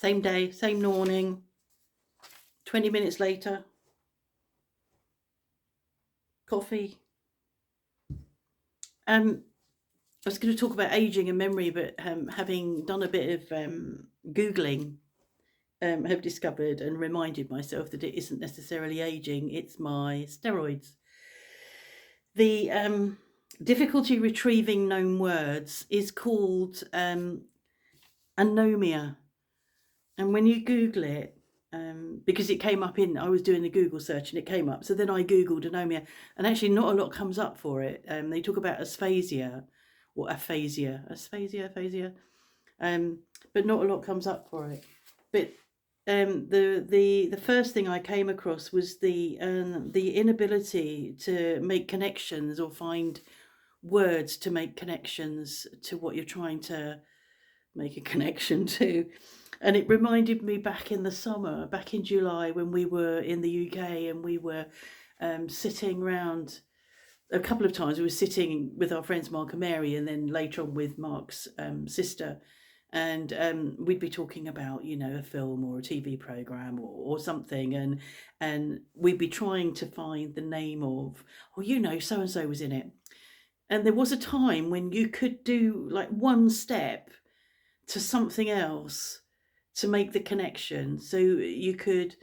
Same day, same morning, 20 minutes later, coffee. I was going to talk about aging and memory, but having done a bit of Googling, have discovered and reminded myself that it isn't necessarily aging, it's my steroids. The difficulty retrieving known words is called anomia. And when you Google it, because it came up I was doing the Google search and it came up. So then I Googled anomia, and actually not a lot comes up for it. They talk about aphasia or aphasia, but not a lot comes up for it. But the first thing I came across was the inability to make connections or find words to make connections to what you're trying to make a connection to. And it reminded me back in the summer, back in July, when we were in the UK and we were sitting round. A couple of times we were sitting with our friends Mark and Mary, and then later on with Mark's sister, and we'd be talking about, a film or a TV program or something, and we'd be trying to find the name of, so and so was in it. And there was a time when you could do like one step to something else to make the connection. So you couldn't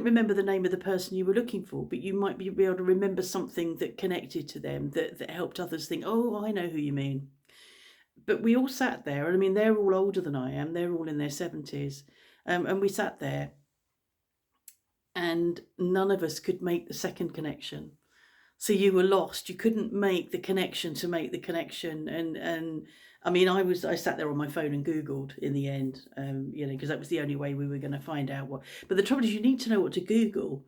remember the name of the person you were looking for, but you might be able to remember something that connected to them, that helped others think, oh, I know who you mean. But we all sat there, and I mean, they're all older than I am. They're all in their 70s. And we sat there, and none of us could make the second connection. So you were lost. You couldn't make the connection to make the connection. And I mean, I sat there on my phone and Googled in the end, because that was the only way we were going to find out what. But the trouble is, you need to know what to Google.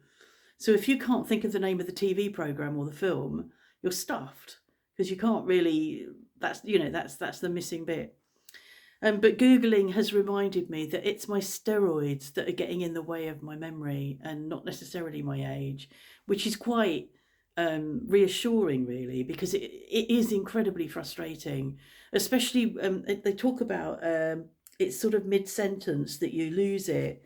So if you can't think of the name of the TV program or the film, you're stuffed, because you can't really. That's the missing bit. But Googling has reminded me that it's my steroids that are getting in the way of my memory, and not necessarily my age, which is quite reassuring, really, because it is incredibly frustrating, especially they talk about it's sort of mid-sentence that you lose it.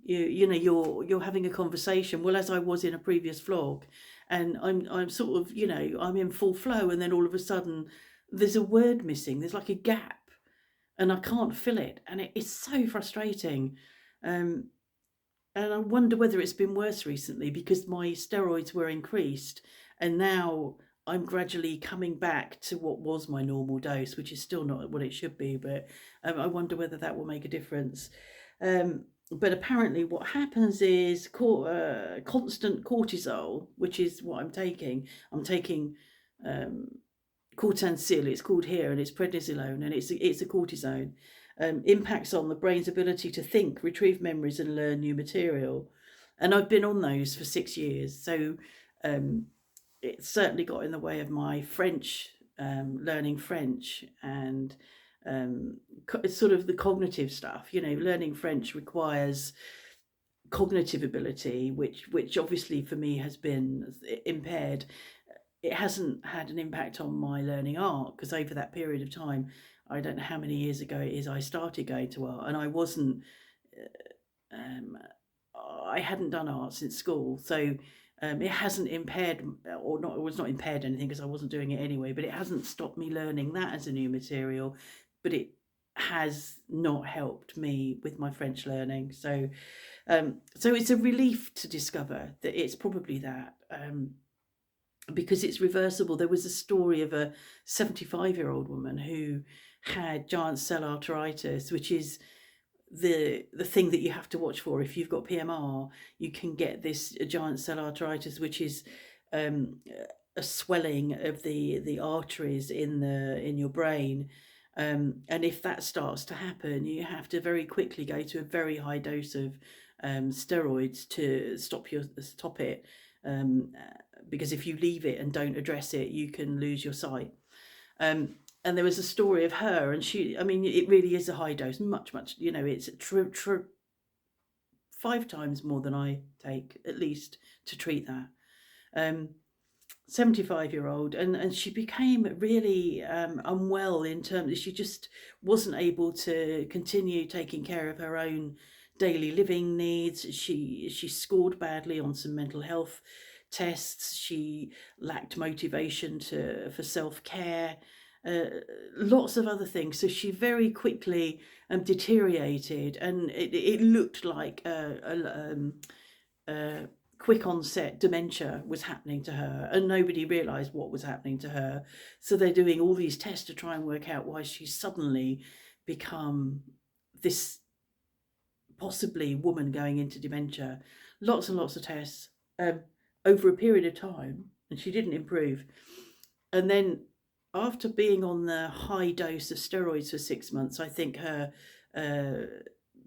You're having a conversation, well, as I was in a previous vlog, and I'm sort of, I'm in full flow, and then all of a sudden there's a word missing, there's like a gap, and I can't fill it, and it is so frustrating. And I wonder whether it's been worse recently, because my steroids were increased, and now I'm gradually coming back to what was my normal dose, which is still not what it should be. But I wonder whether that will make a difference. But apparently what happens is constant cortisol, which is what I'm taking. I'm taking Cortisol, it's called here, and it's prednisolone, and it's a cortisone. Impacts on the brain's ability to think, retrieve memories, and learn new material. And I've been on those for 6 years, so it certainly got in the way of my French, learning French, and sort of the cognitive stuff. Learning French requires cognitive ability, which obviously for me has been impaired. It hasn't had an impact on my learning art, because over that period of time, I don't know how many years ago it is, I started going to art, and I wasn't, I hadn't done art since school. So it hasn't impaired, or not, it was not impaired anything, because I wasn't doing it anyway, but it hasn't stopped me learning that as a new material, but it has not helped me with my French learning. So it's a relief to discover that it's probably that. Because it's reversible. There was a story of a 75-year-old woman who had giant cell arteritis, which is the thing that you have to watch for. If you've got PMR, you can get this giant cell arteritis, which is a swelling of the arteries in your brain. And if that starts to happen, you have to very quickly go to a very high dose of steroids to stop it. Because if you leave it and don't address it, you can lose your sight. And there was a story of her, and it really is a high dose, much, it's 5 times more than I take, at least, to treat that. 75-year-old, and she became really unwell in terms that she just wasn't able to continue taking care of her own daily living needs. She scored badly on some mental health tests. She lacked motivation for self-care, uh, lots of other things. So she very quickly deteriorated, and it looked like quick onset dementia was happening to her, and nobody realised what was happening to her. So they're doing all these tests to try and work out why she's suddenly become this possibly woman going into dementia. Lots and lots of tests over a period of time, and she didn't improve. And then after being on the high dose of steroids for 6 months, I think her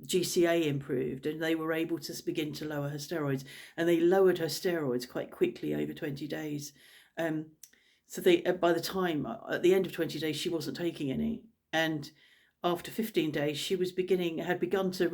GCA improved, and they were able to begin to lower her steroids, and they lowered her steroids quite quickly over 20 days. So they, by the time, at the end of 20 days, she wasn't taking any. And after 15 days, she was had begun to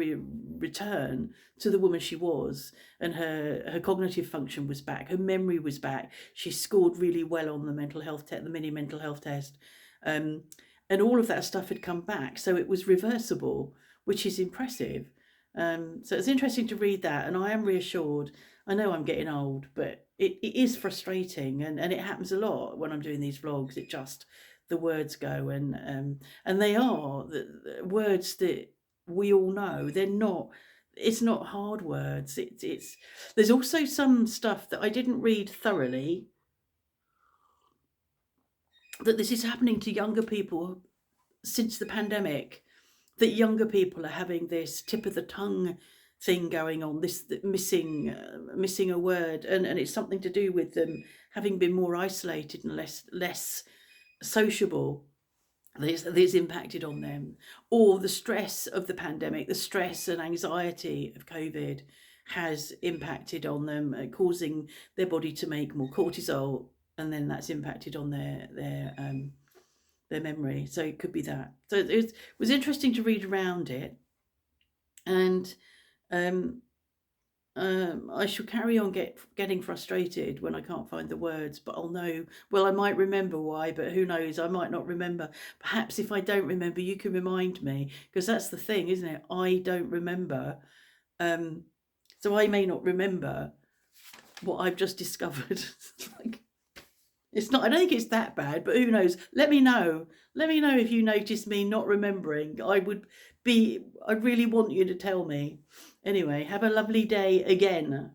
return to the woman she was, and her cognitive function was back, her memory was back. She scored really well on the mental health test, the mini mental health test, and all of that stuff had come back. So it was reversible, which is impressive. So it's interesting to read that, and I am reassured. I know I'm getting old, but it is frustrating, and it happens a lot when I'm doing these vlogs. It just, the words go, and they are the words that we all know. They're not, it's not hard words. It's there's also some stuff that I didn't read thoroughly, that this is happening to younger people since the pandemic, that younger people are having this tip of the tongue thing going on, this missing a word, and it's something to do with them having been more isolated and less sociable. This impacted on them, or the stress of the pandemic, the stress and anxiety of COVID has impacted on them, causing their body to make more cortisol, and then that's impacted on their memory. So it could be that. So it was interesting to read around it, and I shall carry on getting frustrated when I can't find the words, but I'll know, well, I might remember why, but who knows, I might not remember. Perhaps if I don't remember, you can remind me, because that's the thing, isn't it? I don't remember. So I may not remember what I've just discovered. It's not, I don't think it's that bad, but who knows? Let me know. Let me know if you notice me not remembering. I really want you to tell me. Anyway, have a lovely day again.